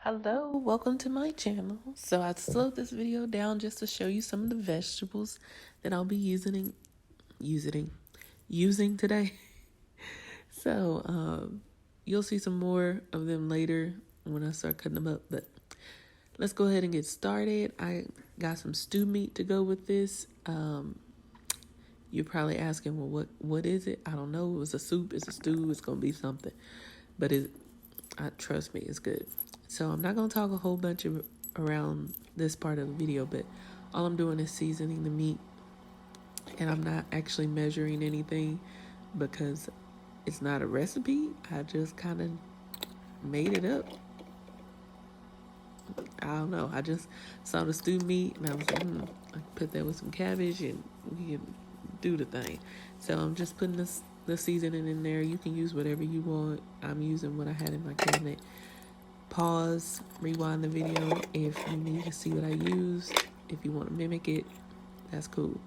Hello, welcome to my channel. So I slowed this video down just to show you some of the vegetables that I'll be using today. So you'll see some more of them later when I start cutting them up, but let's go ahead and get started. I got some stew meat to go with this. You're probably asking, well, what is it? I don't know. It was a soup, it's a stew, it's gonna be something, but trust me, it's good. So I'm not going to talk a whole bunch around this part of the video, but all I'm doing is seasoning the meat, and I'm not actually measuring anything because it's not a recipe. I just kind of made it up. I don't know. I just saw the stewed meat, and I was like, I put that with some cabbage, and we can do the thing. So I'm just putting the seasoning in there. You can use whatever you want. I'm using what I had in my cabinet. Pause, rewind the video if you need to see what I used. If you want to mimic it, that's cool.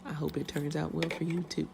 I hope it turns out well for you too.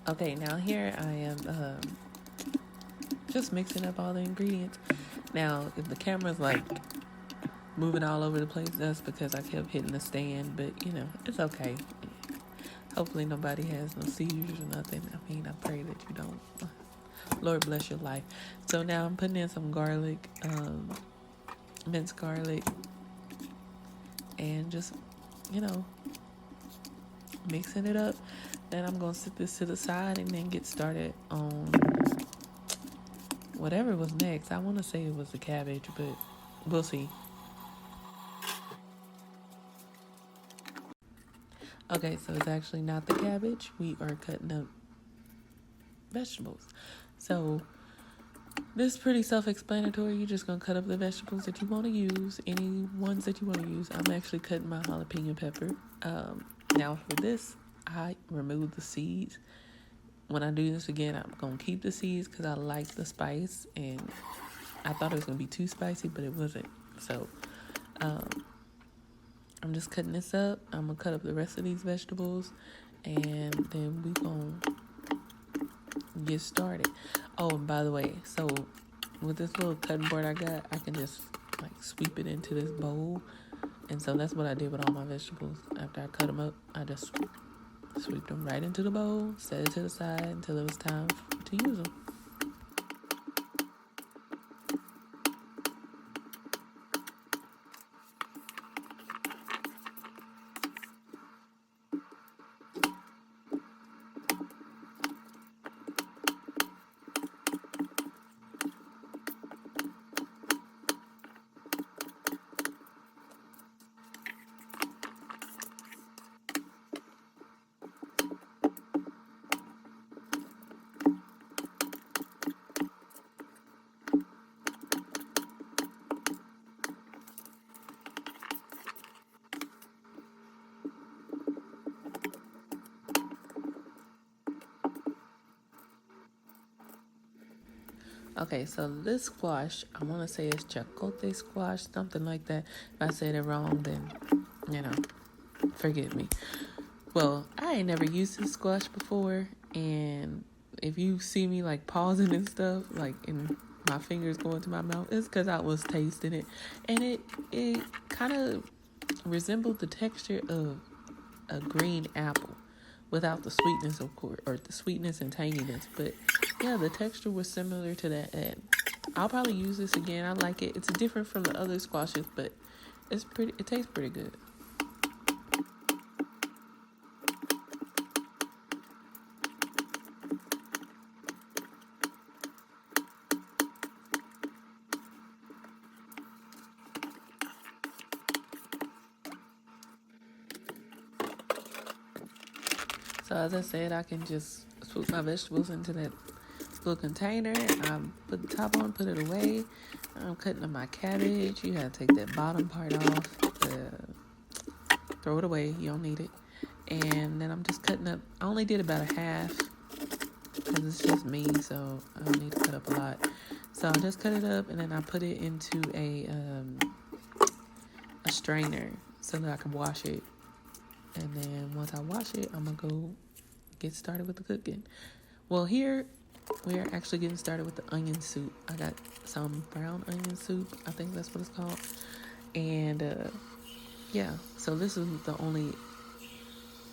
Okay, now here I am just mixing up all the ingredients. Now, if the camera's like moving all over the place, that's because I kept hitting the stand, but it's okay. Hopefully nobody has no seizures or nothing. I mean, I pray that you don't. Lord bless your life. So now I'm putting in some garlic, minced garlic, and just, mixing it up. Then I'm going to set this to the side and then get started on whatever was next. I want to say it was the cabbage, but we'll see. Okay, so it's actually not the cabbage. We are cutting up vegetables. So this is pretty self-explanatory. You're just going to cut up the vegetables that you want to use, any ones that you want to use. I'm actually cutting my jalapeno pepper. Now for this, I remove the seeds. When I do this again, I'm going to keep the seeds because I like the spice, and I thought it was going to be too spicy, but it wasn't. So I'm just cutting this up. I'm going to cut up the rest of these vegetables, and then we're going to get started. Oh, and by the way, so with this little cutting board I got, I can just sweep it into this bowl. And so that's what I did with all my vegetables. After I cut them up, I just sweep them right into the bowl, set it to the side until it was time to use them. Okay, so this squash, I want to say it's chacote squash, something like that. If I said it wrong, then, forgive me. Well, I ain't never used this squash before, and if you see me pausing and stuff, and my fingers going to my mouth, it's because I was tasting it, and it kind of resembled the texture of a green apple without the sweetness, of course, or the sweetness and tanginess, but yeah, the texture was similar to that, and I'll probably use this again. I like it. It's different from the other squashes, but it tastes pretty good. So as I said, I can just swoop my vegetables into that little container. I put the top on, put it away. I'm cutting up my cabbage. You gotta take that bottom part off. Throw it away. You don't need it. And then I'm just cutting up. I only did about a half because it's just me, so I don't need to cut up a lot. So I just cut it up, and then I put it into a strainer so that I can wash it. And then once I wash it, I'm gonna go get started with the cooking. Well, here we're actually getting started with the onion soup. I got some brown onion soup. I think that's what it's called. And yeah, so this is the only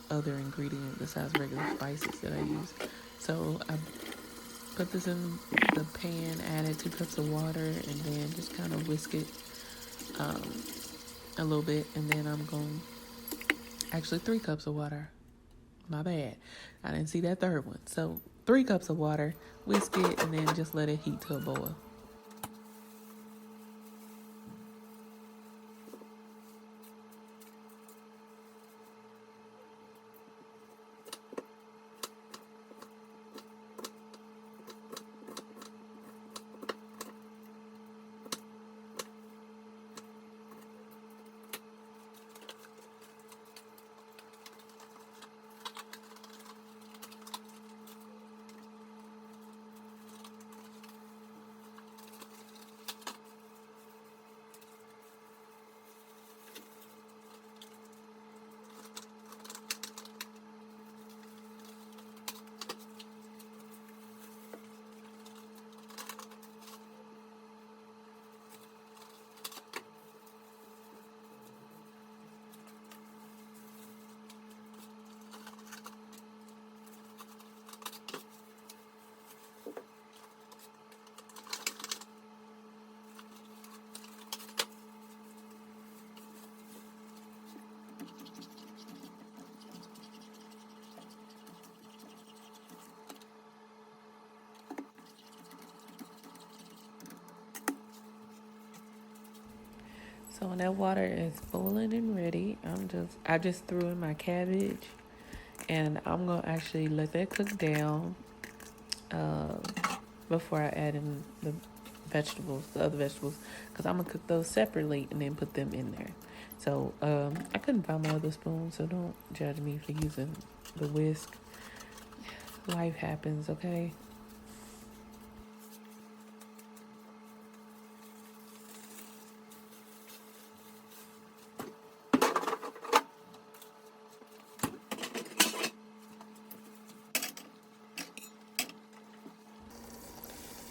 other ingredient besides regular spices that I use. So I put this in the pan, added 2 cups of water, and then just kind of whisk it a little bit. And then I'm going, actually 3 cups of water. My bad. I didn't see that third one. So 3 cups of water, whisk it, and then just let it heat to a boil. So when that water is boiling and ready, I just threw in my cabbage, and I'm gonna actually let that cook down before I add in the other vegetables, because I'm gonna cook those separately and then put them in there. So I couldn't find my other spoon, so don't judge me for using the whisk. Life happens, okay?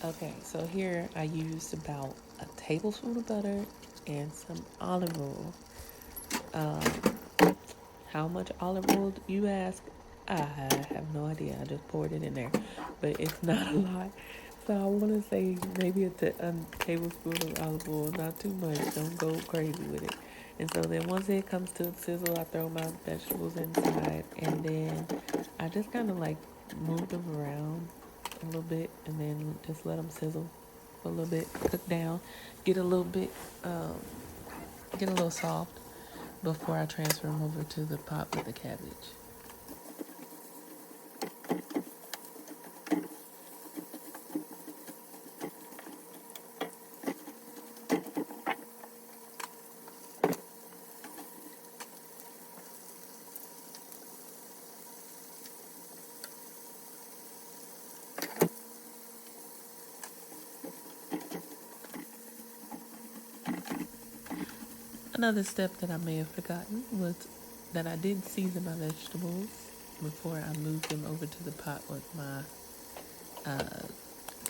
Okay, so here I used about a tablespoon of butter and some olive oil. How much olive oil you ask? I have no idea. I just poured it in there, but it's not a lot. So I want to say maybe a tablespoon of olive oil, not too much. Don't go crazy with it. And so then once it comes to a sizzle, I throw my vegetables inside, and then I just kind of like move them around a little bit, and then just let them sizzle for a little bit, cook down, get a little bit, get a little soft before I transfer them over to the pot with the cabbage. Another step that I may have forgotten was that I did season my vegetables before I moved them over to the pot with my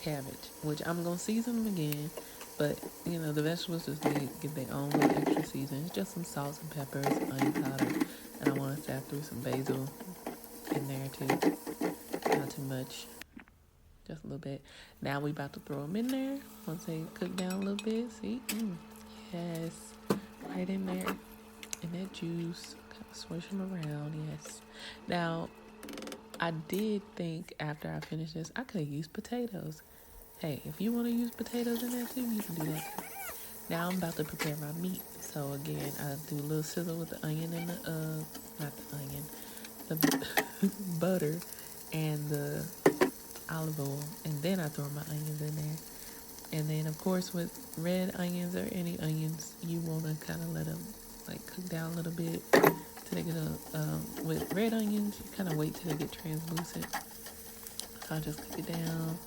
cabbage, which I'm going to season them again, but you know, the vegetables just need to get their own little extra seasoning. It's just some salt and peppers, onion powder, and I want to say I threw some basil in there too. Not too much, just a little bit. Now we about to throw them in there once they cook down a little bit. See? Yes. Right in there, in that juice, kind of swish them around, yes. Now, I did think after I finished this, I could have used potatoes. Hey, if you want to use potatoes in there too, you can do that too. Now I'm about to prepare my meat. So again, I do a little sizzle with the onion and not the onion, the butter and the olive oil, and then I throw my onions in there. And then, of course, with red onions or any onions, you want to kind of let them like cook down a little bit till they get with red onions, you kind of wait till they get translucent. So I just cook it down,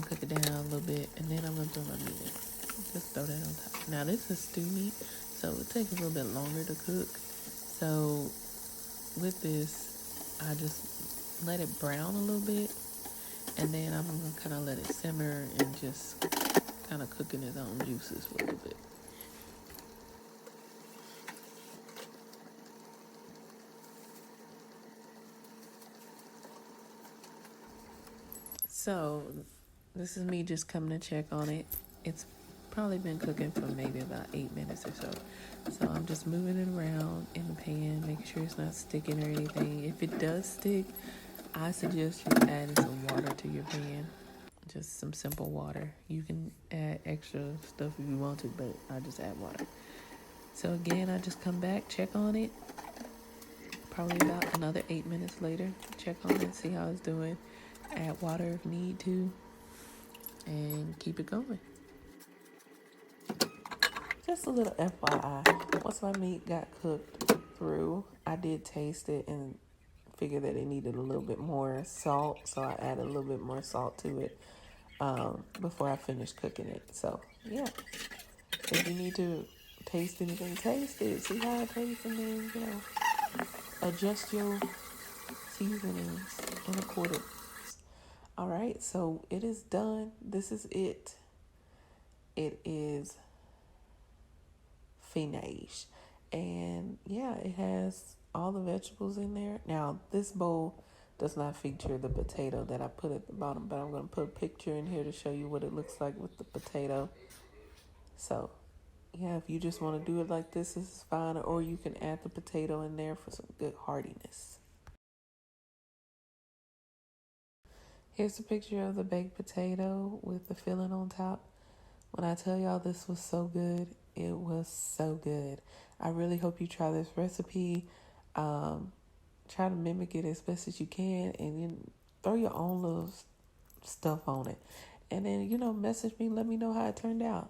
cook it down a little bit, and then I'm gonna throw my meat in. Just throw that on top. Now this is stew meat, so it takes a little bit longer to cook. So with this, I just let it brown a little bit, and then I'm gonna kind of let it simmer and just kind of cook in its own juices for a little bit. So this is me just coming to check on it. It's probably been cooking for maybe about 8 minutes or so. So I'm just moving it around in the pan, making sure it's not sticking or anything. If it does stick, I suggest you adding some water to your pan. Just some simple water. You can add extra stuff if you want to, but I just add water. So again, I just come back, check on it. Probably about another 8 minutes later, check on it, see how it's doing. Add water if need to, and keep it going. Just a little FYI, once my meat got cooked through, I did taste it and figured that it needed a little bit more salt, so I added a little bit more salt to it before I finished cooking it. So yeah, if you need to taste anything, taste it, see how it tastes, and then adjust your seasonings in accordance. All right, so it is done. This is it. It is finished. And yeah, it has all the vegetables in there. Now, this bowl does not feature the potato that I put at the bottom, but I'm going to put a picture in here to show you what it looks like with the potato. So, yeah, if you just want to do it like this is fine, or you can add the potato in there for some good heartiness. Here's a picture of the baked potato with the filling on top. When I tell y'all this was so good, it was so good. I really hope you try this recipe. Try to mimic it as best as you can, and then throw your own little stuff on it. And then, message me, let me know how it turned out.